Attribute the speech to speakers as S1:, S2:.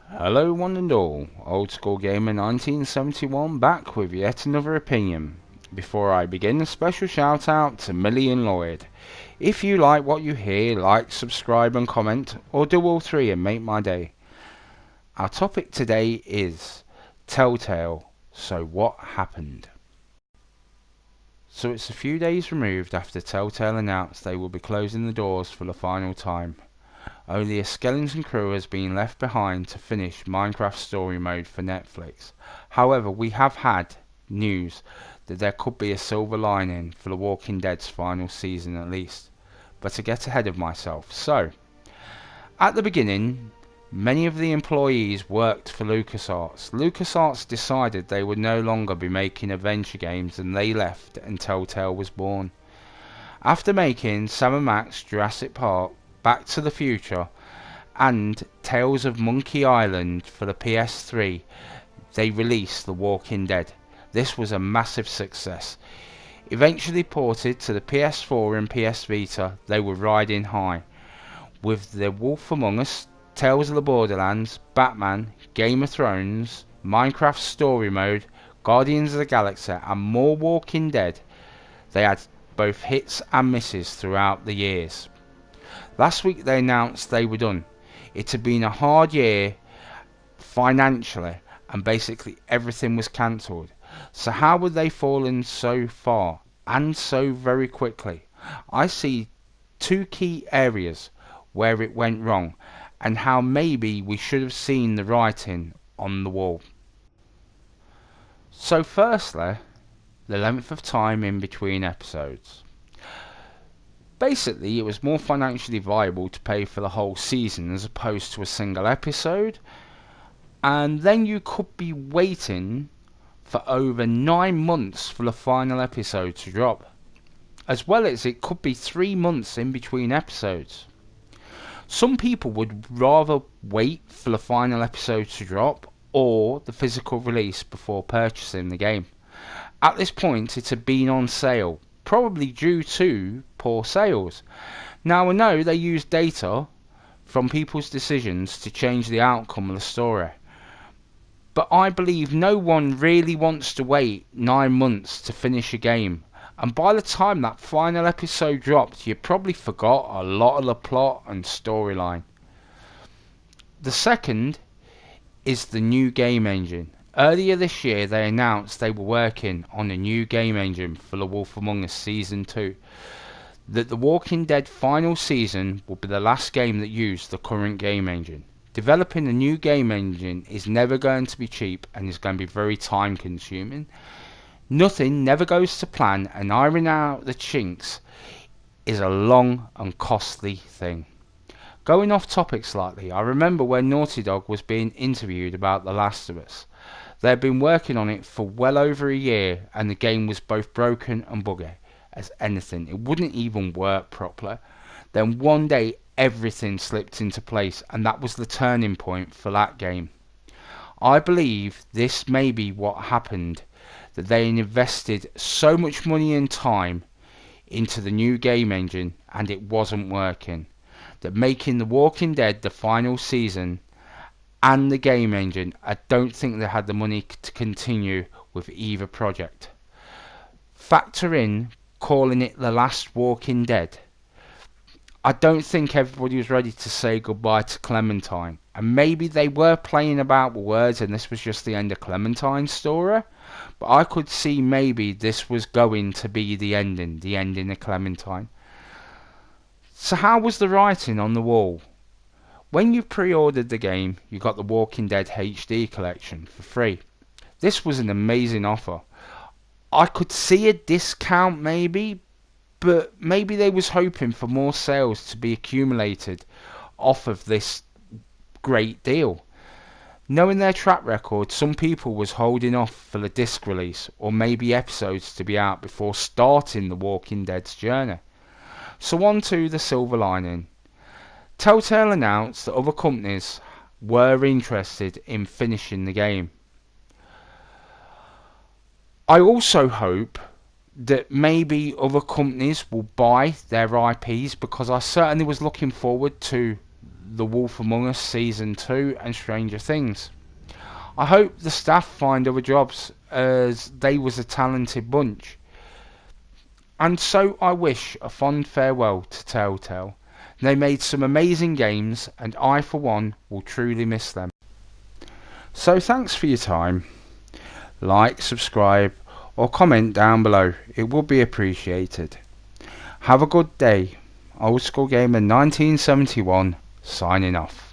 S1: Hello one and all, Old School Gamer 1971 back with yet another opinion. Before I begin, a special shout out to Millie and Lloyd. If you like what you hear, like, subscribe and comment, or do all three and make my day. Our topic today is Telltale, so what happened? So it's a few days removed after Telltale announced they will be closing the doors for the final time. Only a skeleton crew has been left behind to finish Minecraft Story Mode for Netflix. However, we have had news that there could be a silver lining for The Walking Dead's final season at least. But to get ahead of myself, so at the beginning, many of the employees worked for LucasArts. LucasArts decided they would no longer be making adventure games and they left and Telltale was born. After making Sam & Max, Jurassic Park, Back to the Future and Tales of Monkey Island for the PS3, they released The Walking Dead. This was a massive success. Eventually ported to the PS4 and PS Vita, they were riding high. With The Wolf Among Us, Tales of the Borderlands, Batman, Game of Thrones, Minecraft Story Mode, Guardians of the Galaxy and more Walking Dead, they had both hits and misses throughout the years. Last week they announced they were done. It had been a hard year financially and basically everything was cancelled. So how would they fallen so far and so very quickly? I see two key areas where it went wrong and how maybe we should have seen the writing on the wall. So firstly, the length of time in between episodes. Basically, it was more financially viable to pay for the whole season as opposed to a single episode, and then you could be waiting for over 9 months for the final episode to drop, as well as it could be 3 months in between episodes. Some people would rather wait for the final episode to drop or the physical release before purchasing the game. At this point it had been on sale, probably due to poor sales. Now I know they use data from people's decisions to change the outcome of the story, but I believe no one really wants to wait 9 months to finish a game, and by the time that final episode dropped you probably forgot a lot of the plot and storyline. The second is the new game engine. Earlier this year they announced they were working on a new game engine for The Wolf Among Us Season 2. That The Walking Dead final season will be the last game that used the current game engine. Developing a new game engine is never going to be cheap and is going to be very time consuming. Nothing never goes to plan and ironing out the chinks is a long and costly thing. Going off topic slightly, I remember when Naughty Dog was being interviewed about The Last of Us. They had been working on it for well over a year and the game was both broken and buggy as anything. It wouldn't even work properly. Then one day everything slipped into place and that was the turning point for that game. I believe this may be what happened, that they invested so much money and time into the new game engine and it wasn't working. That making The Walking Dead the final season and the game engine, I don't think they had the money to continue with either project. Factor in calling it The Last Walking Dead. I don't think everybody was ready to say goodbye to Clementine, and maybe they were playing about with words and this was just the end of Clementine's story, but I could see maybe this was going to be the ending of Clementine. So how was the writing on the wall? When you pre-ordered the game, you got the Walking Dead HD collection for free. This was an amazing offer. I could see a discount maybe, but maybe they was hoping for more sales to be accumulated off of this great deal. Knowing their track record, some people was holding off for the disc release or maybe episodes to be out before starting the Walking Dead's journey. So on to the silver lining. Telltale announced that other companies were interested in finishing the game. I also hope that maybe other companies will buy their IPs because I certainly was looking forward to The Wolf Among Us Season 2 and Stranger Things. I hope the staff find other jobs, as they was a talented bunch. And so I wish a fond farewell to Telltale. They made some amazing games, and I for one will truly miss them. So thanks for your time. Like, subscribe or comment down below, it would be appreciated. Have a good day. Old School Gamer 1971 signing off.